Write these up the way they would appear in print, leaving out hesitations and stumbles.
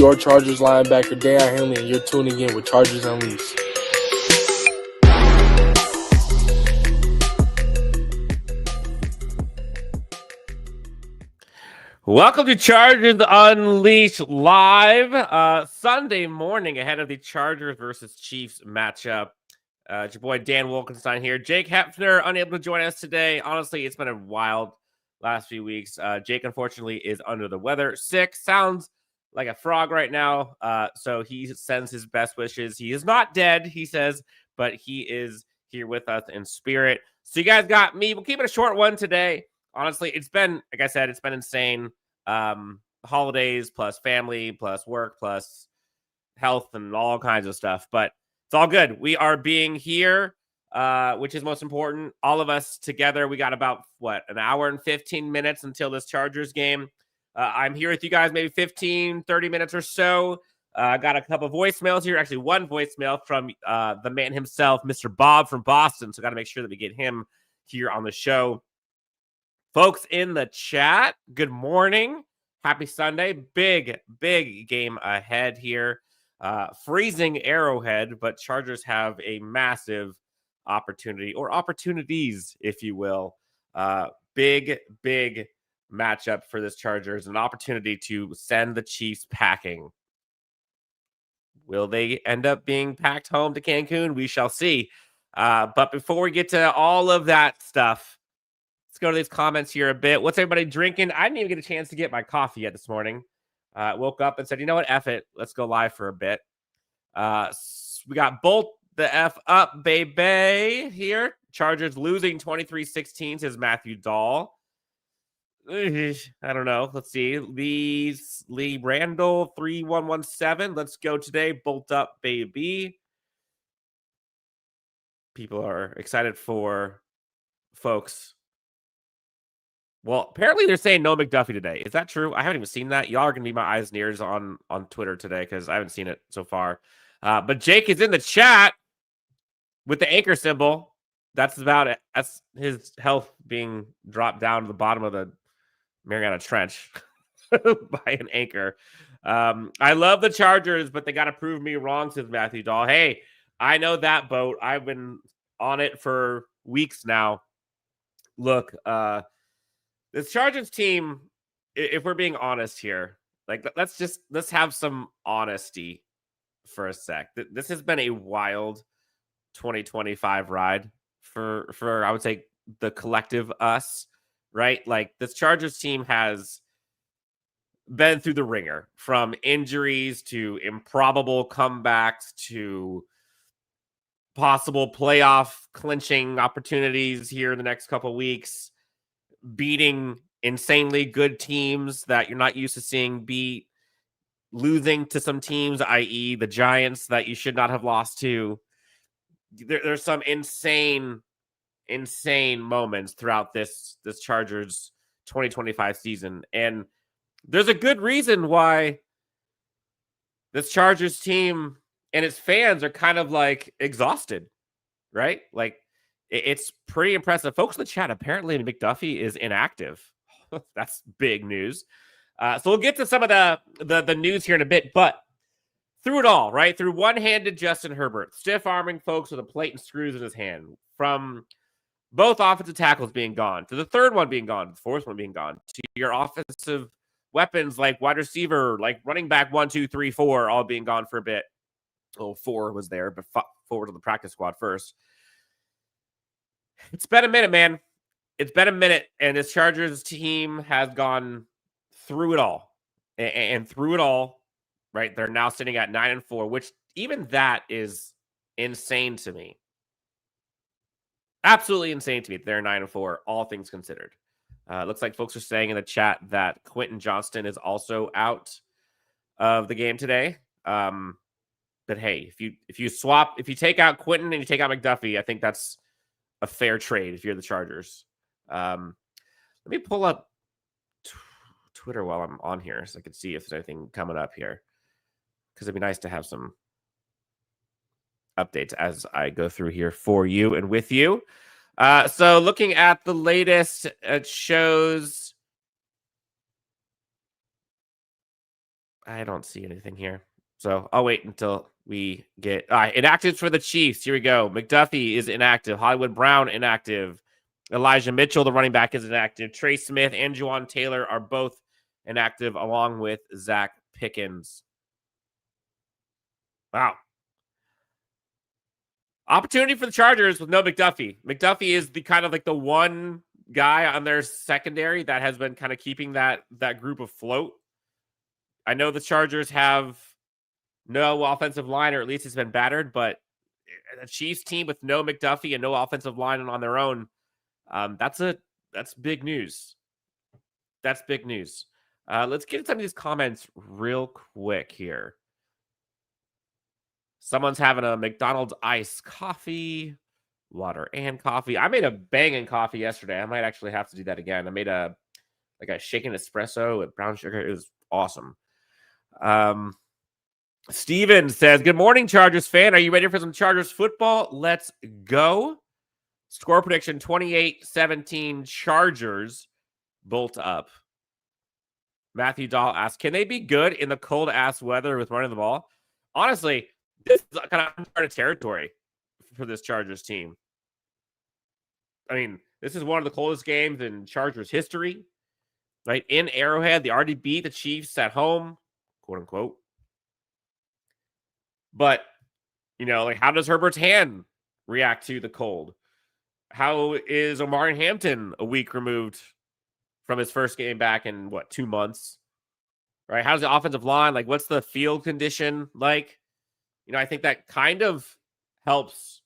your Chargers linebacker, Deion Henley, and you're tuning in with Chargers Unleashed. Welcome to Chargers Unleashed live Sunday morning ahead of the Chargers versus Chiefs matchup. It's your boy Dan Wilkenstein here. Jake Hepfner unable to join us today. Honestly, it's been a wild last few weeks. Jake, unfortunately, is under the weather, sick, sounds like a frog right now. So he sends his best wishes. He is not dead, he says, but he is here with us in spirit. So you guys got me. We'll keep it a short one today. Honestly, it's been, like I said, it's been insane. Holidays plus family plus work plus health and all kinds of stuff, but it's all good. We are being here, which is most important. All of us together. We got about an hour and 15 minutes until this Chargers game. I'm here with you guys maybe 15, 30 minutes or so. I got a couple voicemails here. Actually, one voicemail from the man himself, Mr. Bob from Boston. So got to make sure that we get him here on the show. Folks in the chat, good morning. Happy Sunday. Big game ahead here. Freezing Arrowhead, but Chargers have a massive opportunity, or opportunities, if you will. Big matchup for this Chargers, an opportunity to send the Chiefs packing. Will they end up being packed home to Cancun? We shall see. But before we get to all of that stuff, let's go to these comments here a bit. What's everybody drinking? I didn't even get a chance to get my coffee yet this morning. Woke up and said, you know what? F it. Let's go live for a bit. We got Bolt the F up, baby, here. Chargers losing 23-16, says Matthew Dahl. I don't know. Let's see. Lee Randall 3117. Let's go today. Bolt up, baby. People are excited for folks. Well, apparently they're saying no McDuffie today. Is that true? I haven't even seen that. Y'all are going to be my eyes and ears on Twitter today because I haven't seen it so far. But Jake is in the chat with the anchor symbol. That's about it. That's his health being dropped down to the bottom of the Mariana Trench by an anchor. I love the Chargers, but they got to prove me wrong, says Matthew Dahl. Hey, I know that boat. I've been on it for weeks now. Look, this Chargers team, if we're being honest here, like let's have some honesty for a sec. This has been a wild 2025 ride for I would say the collective us, right? Like this Chargers team has been through the ringer, from injuries to improbable comebacks to possible playoff clinching opportunities here in the next couple of weeks, beating insanely good teams that you're not used to seeing beat, losing to some teams, i.e. the Giants, that you should not have lost to. There's some insane moments throughout this Chargers 2025 season. And there's a good reason why this Chargers team and its fans are kind of like exhausted, right? Like, it's pretty impressive. Folks in the chat, apparently McDuffie is inactive. That's big news. So we'll get to some of the news here in a bit, but through it all, right? Through one-handed Justin Herbert, stiff-arming folks with a plate and screws in his hand, from both offensive tackles being gone, to the third one being gone, to the fourth one being gone, to your offensive weapons like wide receiver, like running back 1, 2, 3, 4, all being gone for a bit. Oh, 4 was there, but forward to the practice squad first. It's been a minute, man. It's been a minute, and this Chargers team has gone through it all. And through it all, right, they're now sitting at 9-4, which even that is insane to me. Absolutely insane to me. They're 9-4, all things considered. Looks like folks are saying in the chat that Quentin Johnston is also out of the game today. But hey, if you take out Quentin and you take out McDuffie, I think that's a fair trade if you're the Chargers. Let me pull up Twitter while I'm on here so I can see if there's anything coming up here, because it'd be nice to have some updates as I go through here for you and with you. So looking at the latest, it shows I don't see anything here. So I'll wait until we get inactives for the Chiefs. Here we go. McDuffie is inactive. Hollywood Brown inactive. Elijah Mitchell, the running back, is inactive. Trey Smith and Juwan Taylor are both inactive, along with Zach Pickens. Wow. Opportunity for the Chargers with no McDuffie. McDuffie is the kind of like the one guy on their secondary that has been kind of keeping that group afloat. I know the Chargers have no offensive line, or at least it's been battered, but a Chiefs team with no McDuffie and no offensive line on their own, that's big news. That's big news. Let's get into some of these comments real quick here. Someone's having a McDonald's iced coffee, water and coffee. I made a banging coffee yesterday. I might actually have to do that again. I made a shaken espresso with brown sugar. It was awesome. Steven says, good morning, Chargers fan. Are you ready for some Chargers football? Let's go. Score prediction 28-17 Chargers. Bolt up. Matthew Dahl asks, can they be good in the cold ass weather with running the ball? Honestly, this is kind of uncharted territory for this Chargers team. I mean, this is one of the coldest games in Chargers history, right? In Arrowhead, they already beat the Chiefs at home, quote unquote. But, like, how does Herbert's hand react to the cold? How is Omar Hampton a week removed from his first game back in, 2 months? Right? How's the offensive line? Like, what's the field condition like? I think that kind of helps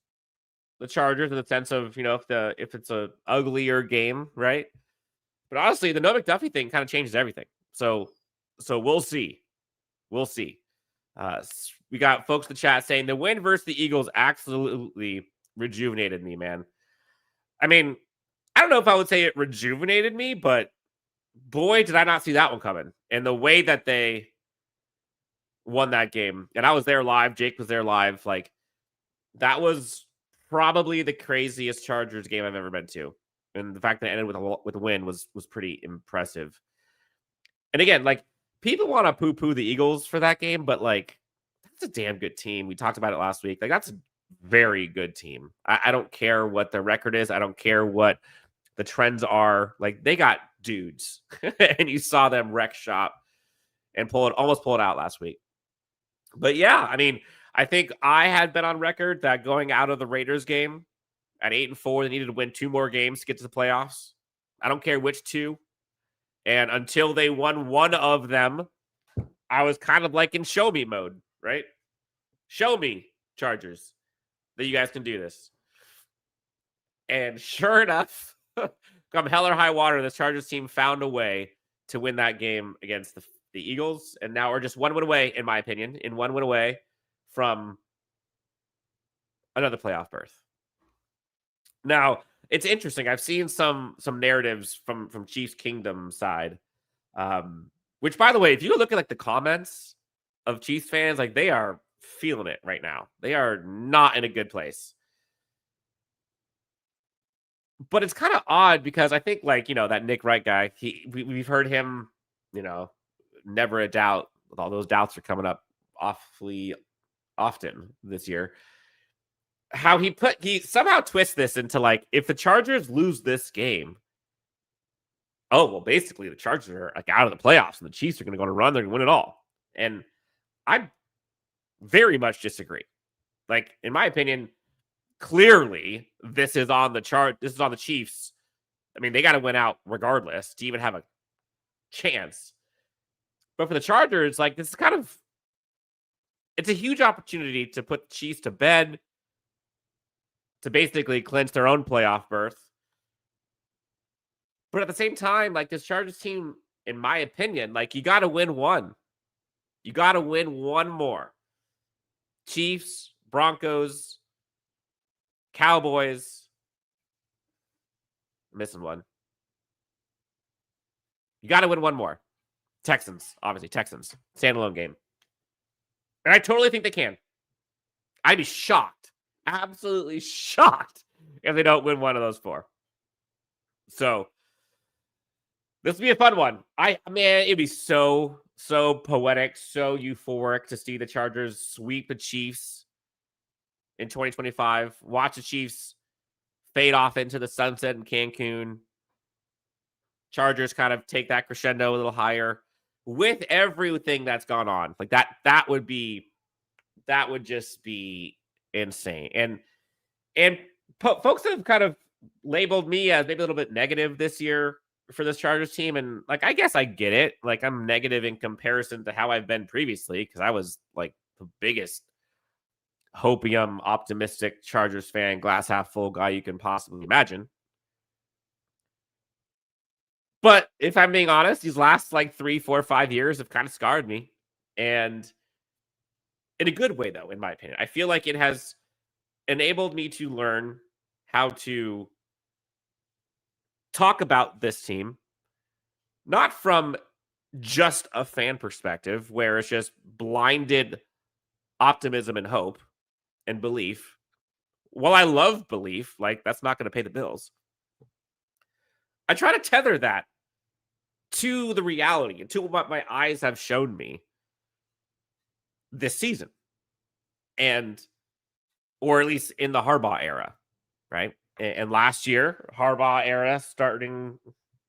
the Chargers in the sense of, if it's a uglier game, right? But honestly, the no McDuffie thing kind of changes everything. So we'll see. We'll see. We got folks in the chat saying the win versus the Eagles absolutely rejuvenated me, man. I mean, I don't know if I would say it rejuvenated me, but boy, did I not see that one coming. And the way that they won that game, and I was there live, Jake was there live, like, that was probably the craziest Chargers game I've ever been to. And the fact that it ended with a win was pretty impressive. And again, like, people want to poo-poo the Eagles for that game, but, like, that's a damn good team. We talked about it last week. Like, that's a very good team. I don't care what the record is. I don't care what the trends are. Like, they got dudes. And you saw them wreck shop and almost pull it out last week. But yeah, I mean, I think I had been on record that going out of the Raiders game at 8-4, they needed to win 2 more games to get to the playoffs. I don't care which 2. And until they won one of them, I was kind of like in show me mode, right? Show me, Chargers, that you guys can do this. And sure enough, come hell or high water, the Chargers team found a way to win that game against the Eagles, and now we're just 1 win away, in my opinion, 1 win away from another playoff berth. Now, it's interesting. I've seen some narratives from Chiefs Kingdom side, which, by the way, if you look at like the comments of Chiefs fans, like, they are feeling it right now. They are not in a good place. But it's kind of odd because I think, like, that Nick Wright guy, we've heard him, never a doubt. With all those doubts are coming up awfully often this year. How he somehow twists this into, like, if the Chargers lose this game, oh, well, basically the Chargers are, like, out of the playoffs and the Chiefs are going to go on a run. They're going to win it all. And I very much disagree. Like, in my opinion, clearly this is on the chart. This is on the Chiefs. I mean, they got to win out regardless to even have a chance. But for the Chargers, like, this is kind of, it's a huge opportunity to put the Chiefs to bed, to basically clinch their own playoff berth. But at the same time, like, this Chargers team, in my opinion, like, you got to win one. You got to win one more. Chiefs, Broncos, Cowboys. Missing one. You got to win one more. Texans, obviously. Texans. Standalone game. And I totally think they can. I'd be shocked. Absolutely shocked if they don't win one of those 4. So, this will be a fun one. Man, it'd be so so poetic, so euphoric to see the Chargers sweep the Chiefs in 2025. Watch the Chiefs fade off into the sunset in Cancun. Chargers kind of take that crescendo a little higher with everything that's gone on. Like that would just be insane. And folks have kind of labeled me as maybe a little bit negative this year for this Chargers team. And like, I guess I get it. Like, I'm negative in comparison to how I've been previously because I was like the biggest hopium optimistic Chargers fan, glass half full guy you can possibly imagine. But if I'm being honest, these last like 3, 4, 5 years have kind of scarred me. And in a good way, though, in my opinion, I feel like it has enabled me to learn how to talk about this team, not from just a fan perspective where it's just blinded optimism and hope and belief. While I love belief, like that's not going to pay the bills. I try to tether that to the reality and to what my eyes have shown me this season. And, or at least in the Harbaugh era, right? And last year, Harbaugh era, starting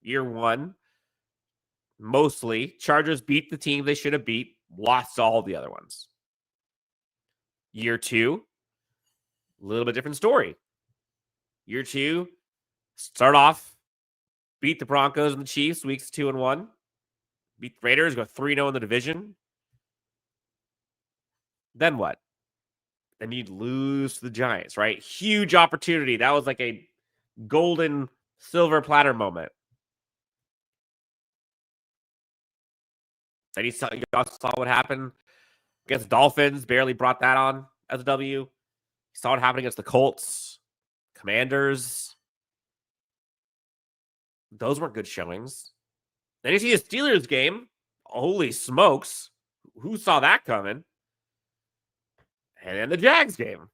year one, mostly Chargers beat the team they should have beat, lost all the other ones. Year two, a little bit different story. Year two, start off, beat the Broncos and the Chiefs weeks 2 and 1. Beat the Raiders, go 3-0 in the division. Then what? Then you'd lose to the Giants, right? Huge opportunity. That was like a golden silver platter moment. Then you saw what happened against the Dolphins. Barely brought that on as a W. You saw what happened against the Colts, Commanders. Those weren't good showings. Then you see the Steelers game. Holy smokes. Who saw that coming? And then the Jags game.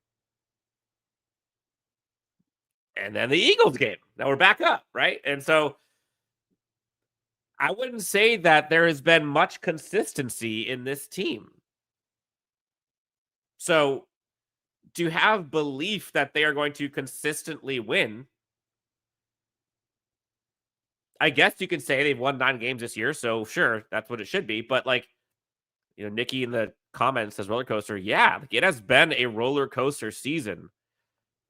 And then the Eagles game. Now we're back up, right? And so I wouldn't say that there has been much consistency in this team. So to have belief that they are going to consistently win, I guess you can say they've won 9 games this year. So sure, that's what it should be. But like, you know, Nikki in the comments says roller coaster. Yeah, it has been a roller coaster season.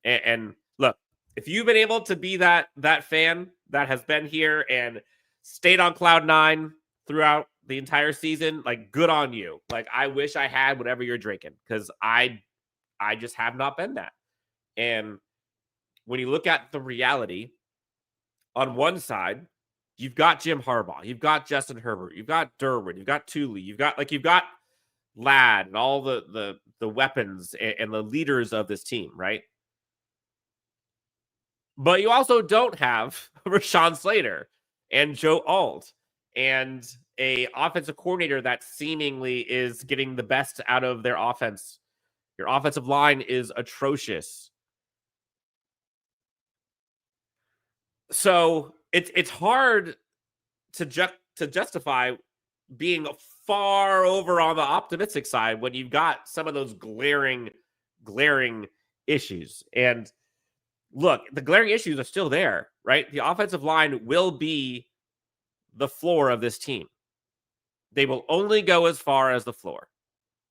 And look, if you've been able to be that fan that has been here and stayed on cloud 9 throughout the entire season, like good on you. Like I wish I had whatever you're drinking because I just have not been that. And when you look at the reality, on one side, you've got Jim Harbaugh, you've got Justin Herbert, you've got Derwin, you've got Thule, you've got Ladd and all the weapons and the leaders of this team, right? But you also don't have Rashawn Slater and Joe Alt and a offensive coordinator that seemingly is getting the best out of their offense. Your offensive line is atrocious. So it's hard to justify being far over on the optimistic side when you've got some of those glaring issues. And look, the glaring issues are still there, right? The offensive line will be the floor of this team. They will only go as far as the floor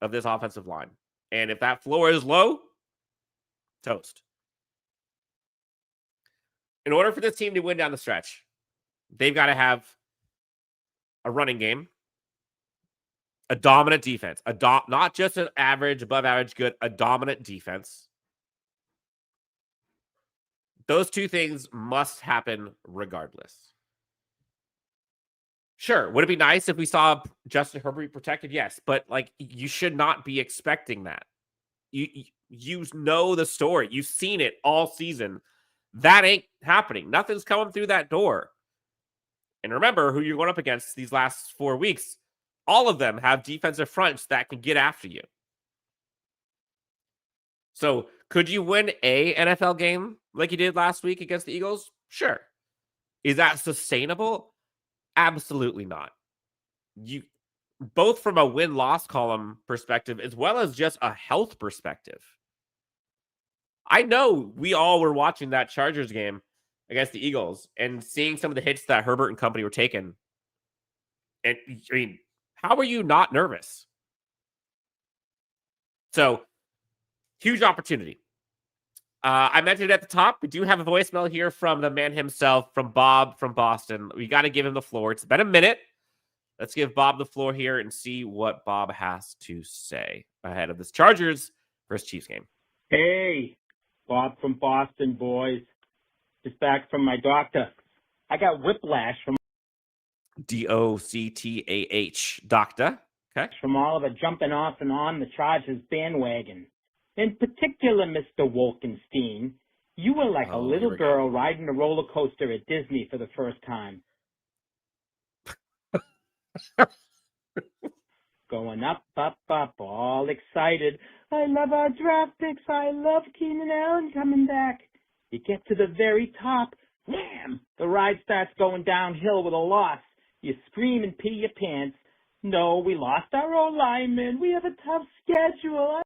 of this offensive line. And if that floor is low, toast. In order for this team to win down the stretch, they've got to have a running game, a dominant defense, not just an average, above average, good, a dominant defense. Those two things must happen regardless. Sure, would it be nice if we saw Justin Herbert protected? Yes, but like you should not be expecting that. You know the story. You've seen it all season. That ain't happening. Nothing's coming through that door. And remember who you're going up against these last 4 weeks. All of them have defensive fronts that can get after you. So could you win a NFL game like you did last week against the Eagles? Sure. Is that sustainable? Absolutely not. both from a win-loss column perspective as well as just a health perspective. I know we all were watching that Chargers game against the Eagles and seeing some of the hits that Herbert and company were taking. And I mean, how are you not nervous? So, huge opportunity. I mentioned it at the top. We do have a voicemail here from the man himself, from Bob from Boston. We got to give him the floor. It's been a minute. Let's give Bob the floor here and see what Bob has to say ahead of this Chargers versus Chiefs game. Hey, Bob from Boston, boys. Just back from my doctor. I got whiplash from DOCTAH, doctor. Okay. From all of it jumping off and on the Chargers bandwagon. In particular, Mr. Wolkenstein, you were like a little girl riding a roller coaster at Disney for the first time. Going up, up, up, all excited. I love our draft picks. I love Keenan Allen coming back. You get to the very top. Wham! The ride starts going downhill with a loss. You scream and pee your pants. No, we lost our O-lineman. We have a tough schedule.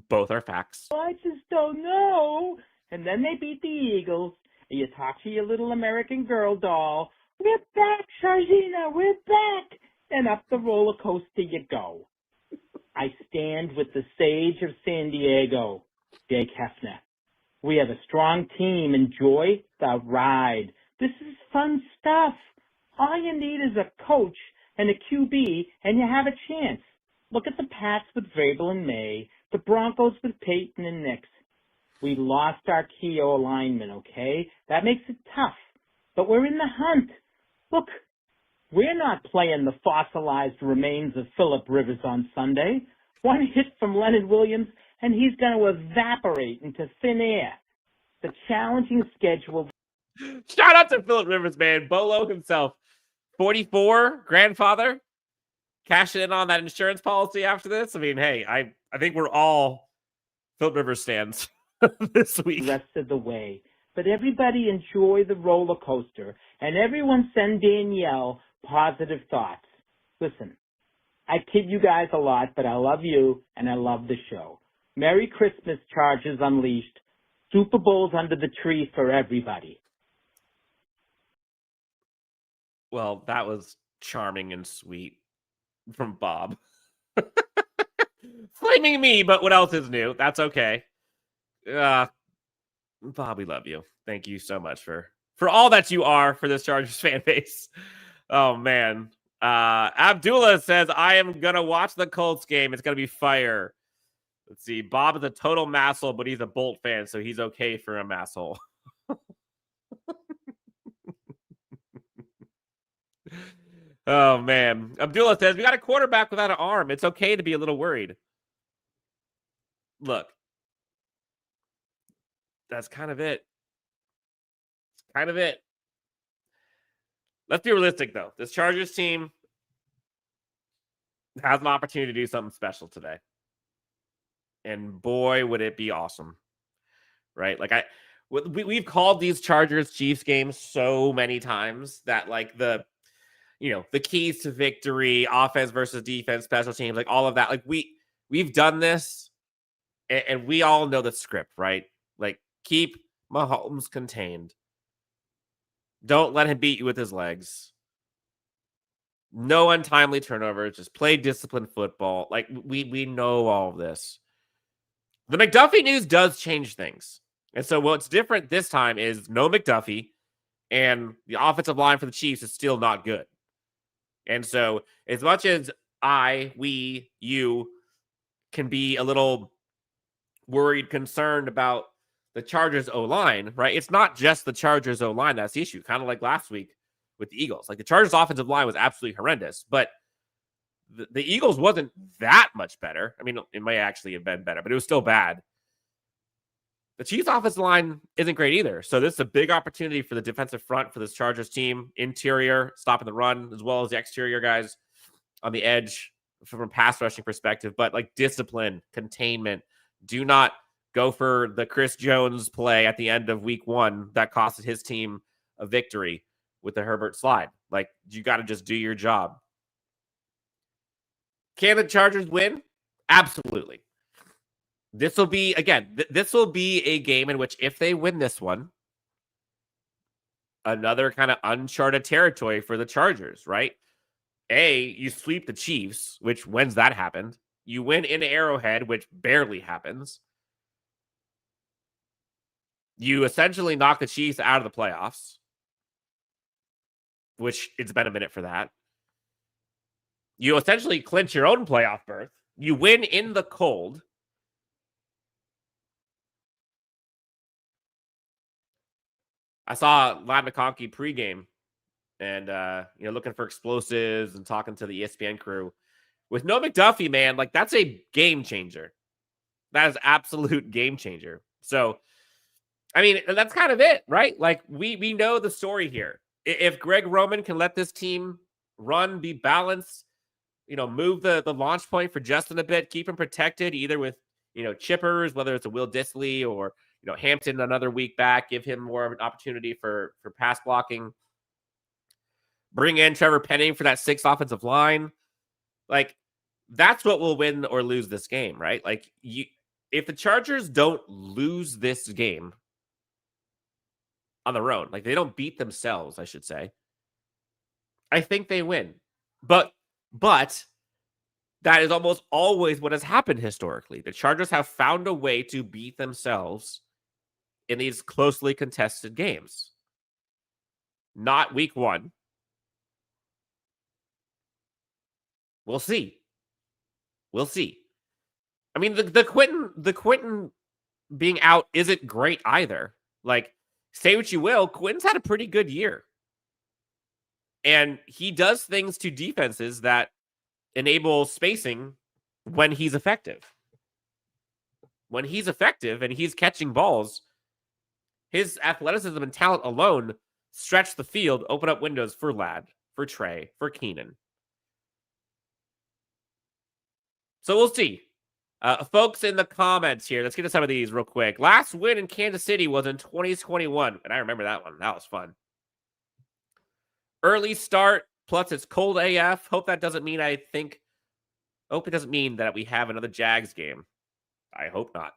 Both are facts. I just don't know. And then they beat the Eagles. And you talk to your little American Girl doll. We're back, Sharjina. We're back. And up the roller coaster you go. I stand with the sage of San Diego, Jake Hefner. We have a strong team. Enjoy the ride. This is fun stuff. All you need is a coach and a QB, and you have a chance. Look at the Pats with Vrabel and May, the Broncos with Peyton and Nix. We lost our key O-lineman, okay? That makes it tough. But we're in the hunt. Look, we're not playing the fossilized remains of Phillip Rivers on Sunday. One hit from Leonard Williams, and he's going to evaporate into thin air. The challenging schedule. Shout out to Phillip Rivers, man. Bolo himself. 44, grandfather. Cashing in on that insurance policy after this. I mean, hey, I think we're all Phillip Rivers stands this week. Rest of the way. But everybody enjoy the roller coaster, and everyone send Danielle positive thoughts. Listen, I kid you guys a lot, but I love you, and I love the show. Merry Christmas, Chargers Unleashed. Super Bowls under the tree for everybody. Well, that was charming and sweet from Bob. Flaming me, but what else is new? That's okay. Bob, we love you. Thank you so much for all that you are for this Chargers fan base. Oh, man. Abdullah says, I am going to watch the Colts game. It's going to be fire. Let's see. Bob is a total masshole, but he's a Bolt fan, so he's okay for a masshole. Oh, man. Abdullah says, we got a quarterback without an arm. It's okay to be a little worried. Look. That's kind of it. Kind of it. Let's be realistic, though. This Chargers team has an opportunity to do something special today. And boy, would it be awesome. Right? Like, we've called these Chargers-Chiefs games so many times that, like, the keys to victory, offense versus defense, special teams, like all of that. Like we've done this and we all know the script, right? Like keep Mahomes contained. Don't let him beat you with his legs. No untimely turnovers. Just play disciplined football. Like we know all of this. The McDuffie news does change things. And so what's different this time is no McDuffie and the offensive line for the Chiefs is still not good. And so as much as you can be a little worried, concerned about the Chargers O-line, right? It's not just the Chargers O-line that's the issue, kind of like last week with the Eagles. Like the Chargers offensive line was absolutely horrendous, but the Eagles wasn't that much better. I mean, it may actually have been better, but it was still bad. The Chiefs offensive line isn't great either. So this is a big opportunity for the defensive front for this Chargers team. Interior, stopping the run, as well as the exterior guys on the edge from a pass rushing perspective. But like discipline, containment. Do not go for the Chris Jones play at the end of week 1 that costed his team a victory with the Herbert slide. Like you got to just do your job. Can the Chargers win? Absolutely. This will be, again, this will be a game in which if they win this one, another kind of uncharted territory for the Chargers, right? You sweep the Chiefs, which when's that happened? You win in Arrowhead, which barely happens. You essentially knock the Chiefs out of the playoffs, which it's been a minute for that. You essentially clinch your own playoff berth. You win in the cold. I saw Ladd McConkey pregame and, looking for explosives and talking to the ESPN crew. With no McDuffie, man, like that's a game changer. That is absolute game changer. So, I mean, that's kind of it, right? Like we know the story here. If Greg Roman can let this team run, be balanced, move the launch point for Justin a bit, keep him protected either with, chippers, whether it's a Will Dissly or, Hampton another week back, give him more of an opportunity for pass blocking. Bring in Trevor Penning for that 6th offensive line. Like, that's what will win or lose this game, right? Like, if the Chargers don't lose this game on their own, like they don't beat themselves, I should say, I think they win. But that is almost always what has happened historically. The Chargers have found a way to beat themselves in these closely contested games. Not week 1. We'll see. We'll see. I mean, the Quentin being out isn't great either. Like, say what you will, Quentin's had a pretty good year. And he does things to defenses that enable spacing when he's effective. When he's effective and he's catching balls, his athleticism and talent alone stretch the field, open up windows for Ladd, for Trey, for Keenan. So we'll see. Folks in the comments here, let's get to some of these real quick. Last win in Kansas City was in 2021, and I remember that one. That was fun. Early start, plus it's cold AF. Hope it doesn't mean that we have another Jags game. I hope not.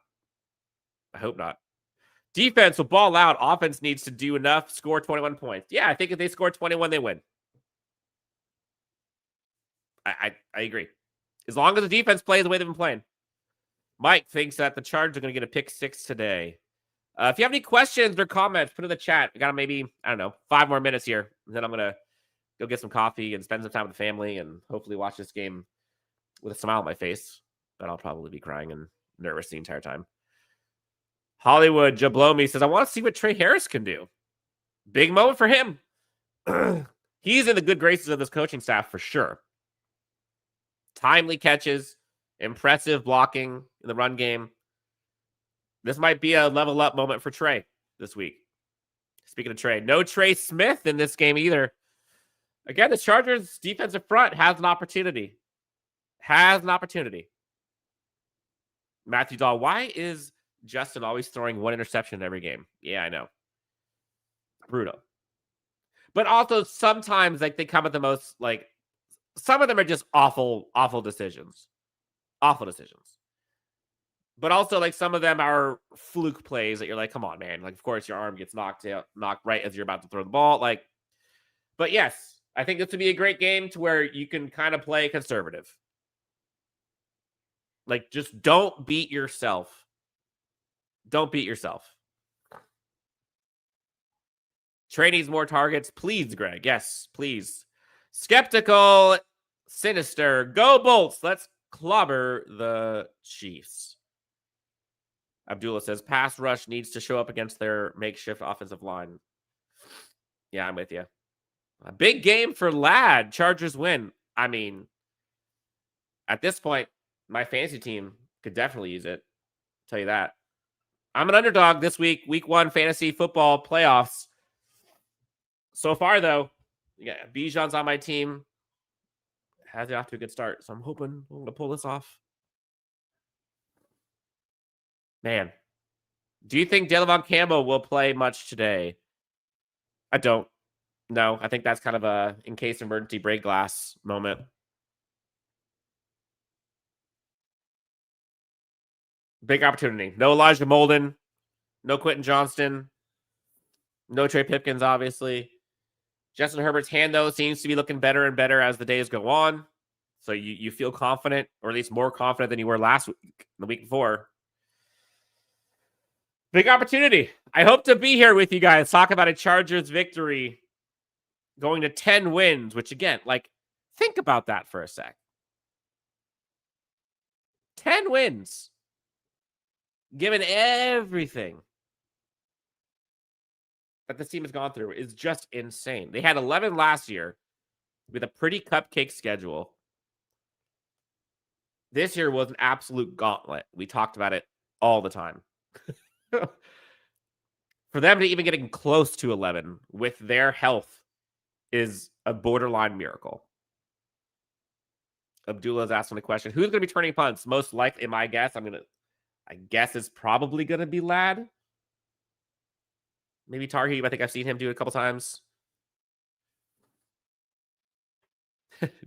Defense will ball out. Offense needs to do enough, score 21 points. Yeah, I think if they score 21, they win. I agree. As long as the defense plays the way they've been playing. Mike thinks that the Chargers are going to get a pick 6 today. If you have any questions or comments, put in the chat. We got maybe, 5 more minutes here. And then I'm going to go get some coffee and spend some time with the family and hopefully watch this game with a smile on my face. But I'll probably be crying and nervous the entire time. Hollywood Jablomi says, I want to see what Trey Harris can do. Big moment for him. He's in the good graces of this coaching staff for sure. Timely catches, impressive blocking in the run game. This might be a level up moment for Trey this week. Speaking of Trey, no Trey Smith in this game either. Again, the Chargers defensive front has an opportunity. Matthew Dahl, why is Justin always throwing 1 interception in every game? Yeah, I know. Brutal. But also sometimes like they come at the most, like some of them are just awful decisions. But also like some of them are fluke plays that you're like, come on, man. Like, of course your arm gets knocked right as you're about to throw the ball. Like, but yes, I think this would be a great game to where you can kind of play conservative. Like, just don't beat yourself. Trey needs more targets. Please, Greg. Yes, please. Skeptical, sinister. Go Bolts. Let's clobber the Chiefs. Abdullah says, pass rush needs to show up against their makeshift offensive line. Yeah, I'm with you. A big game for Ladd. Chargers win. I mean, at this point, my fantasy team could definitely use it. I'll tell you that. I'm an underdog this week. Week 1 fantasy football playoffs. So far, though, Bijan's on my team. Has it off to a good start. So I'm hoping we're going to pull this off. Man. Do you think Delevon Campbell will play much today? I don't. No, I think that's kind of a in case emergency break glass moment. Big opportunity. No Elijah Molden. No Quentin Johnston. No Trey Pipkins, obviously. Justin Herbert's hand, though, seems to be looking better and better as the days go on. So you feel confident, or at least more confident than you were last week, the week before. Big opportunity. I hope to be here with you guys. Talk about a Chargers victory going to 10 wins, which again, like, think about that for a sec. 10 wins. Given everything that this team has gone through is just insane. They had 11 last year with a pretty cupcake schedule. This year was an absolute gauntlet. We talked about it all the time. For them to even getting close to 11 with their health is a borderline miracle. Abdullah's asking the question, who's going to be turning punts? Most likely, my guess, I guess it's probably going to be Ladd. Maybe Tarheeb. I think I've seen him do it a couple times.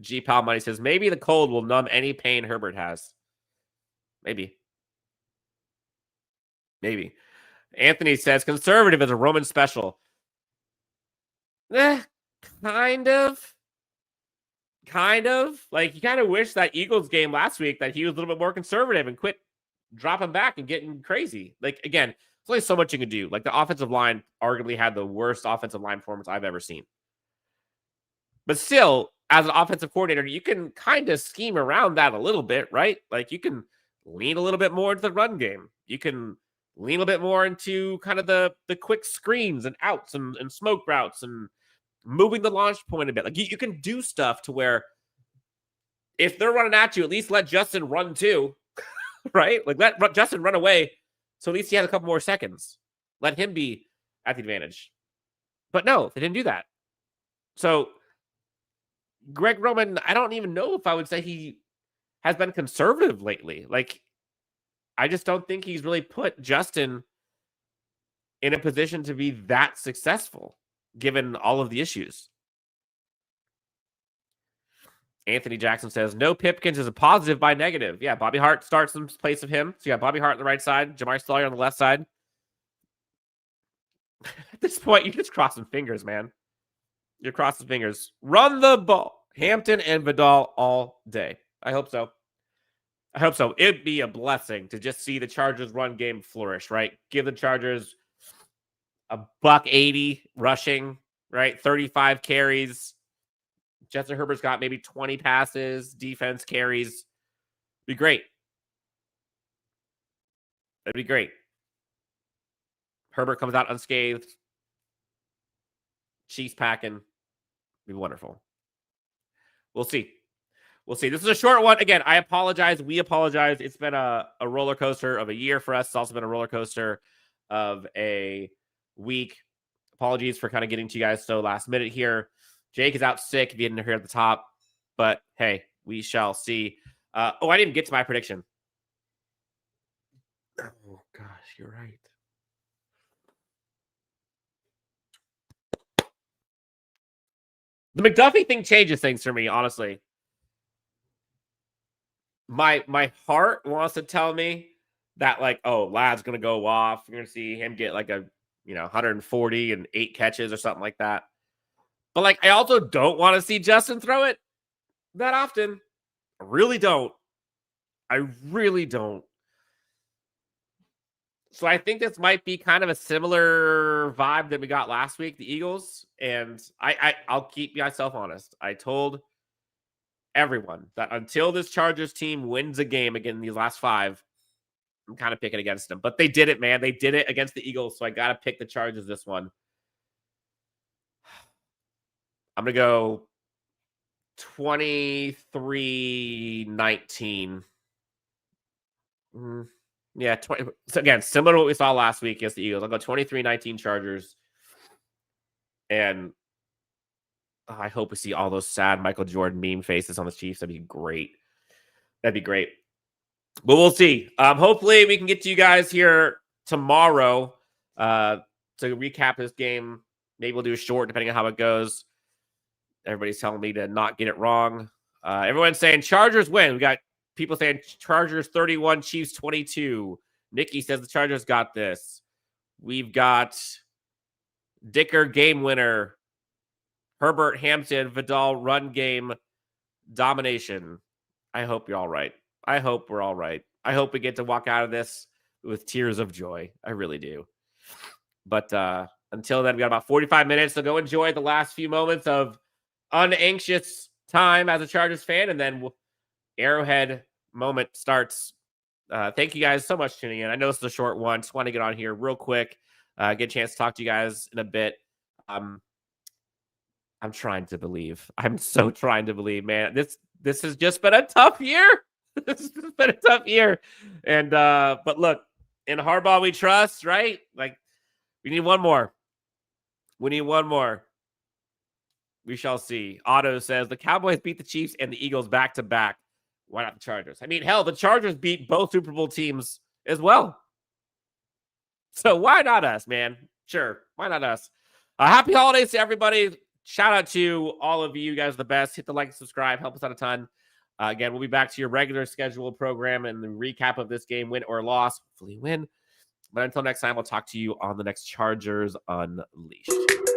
G Pal Money says, maybe the cold will numb any pain Herbert has. Maybe. Anthony says, conservative is a Roman special. Kind of. Like, you kind of wish that Eagles game last week that he was a little bit more conservative and quit dropping back and getting crazy. Like, again, there's only so much you can do. Like, the offensive line arguably had the worst offensive line performance I've ever seen. But still, as an offensive coordinator, you can kind of scheme around that a little bit, right? Like, you can lean a little bit more into the run game. You can lean a little bit more into kind of the quick screens and outs and smoke routes and moving the launch point a bit. Like, you can do stuff to where if they're running at you, at least let Justin run too, right? Like, let Justin run away so at least he has a couple more seconds. Let him be at the advantage. But no, they didn't do that. So Greg Roman, I don't even know if I would say he has been conservative lately. Like, I just don't think he's really put Justin in a position to be that successful, given all of the issues. Anthony Jackson says, no Pipkins is a positive by negative. Yeah, Bobby Hart starts in place of him. So you got Bobby Hart on the right side, Jamar Sawyer on the left side. At this point, you're just crossing fingers, man. You're crossing fingers. Run the ball. Hampton and Vidal all day. I hope so. It'd be a blessing to just see the Chargers run game flourish, right? Give the Chargers a $180 rushing, right? 35 carries. Justin Herbert's got maybe 20 passes, defense carries. Be great. That'd be great. Herbert comes out unscathed. Chiefs packing. Be wonderful. We'll see. This is a short one. Again, I apologize. We apologize. It's been a roller coaster of a year for us. It's also been a roller coaster of a week. Apologies for kind of getting to you guys so last minute here. Jake is out sick, if you didn't hear at the top. But, hey, we shall see. I didn't get to my prediction. Oh, gosh, you're right. The McDuffie thing changes things for me, honestly. My heart wants to tell me that, like, oh, Ladd's going to go off. You're going to see him get like 140 and 8 catches or something like that. But, like, I also don't want to see Justin throw it that often. I really don't. So I think this might be kind of a similar vibe that we got last week, the Eagles. And I'll keep myself honest. I told everyone that until this Chargers team wins a game again in these last 5, I'm kind of picking against them. But they did it, man. They did it against the Eagles. So I got to pick the Chargers this one. I'm going to go 23-19. Yeah, 20. So again, similar to what we saw last week against the Eagles. I'll go 23-19 Chargers. And I hope we see all those sad Michael Jordan meme faces on the Chiefs. That'd be great. But we'll see. Hopefully we can get to you guys here tomorrow to recap this game. Maybe we'll do a short, depending on how it goes. Everybody's telling me to not get it wrong. Everyone's saying Chargers win. We got people saying Chargers 31, Chiefs 22. Nikki says the Chargers got this. We've got Dicker game winner. Herbert, Hampton, Vidal run game domination. I hope you're all right. I hope we're all right. I hope we get to walk out of this with tears of joy. I really do. But until then, we got about 45 minutes to go enjoy the last few moments of unanxious time as a Chargers fan, and then Arrowhead moment starts. Thank you guys so much for tuning in. I know this is a short one. Just want to get on here real quick, get a chance to talk to you guys in a bit. I'm trying to believe. I'm so trying to believe, man. This has just been a tough year. This has been a tough year. And but look, in Harbaugh we trust, right? Like, we need one more. We need one more. We shall see. Otto says the Cowboys beat the Chiefs and the Eagles back to back. Why not the Chargers? I mean, hell, the Chargers beat both Super Bowl teams as well. So why not us, man? Sure. Why not us? Happy holidays to everybody. Shout out to all of you guys, the best. Hit the like and subscribe. Help us out a ton. Again, we'll be back to your regular scheduled program and the recap of this game, win or loss. Hopefully win. But until next time, we'll talk to you on the next Chargers Unleashed.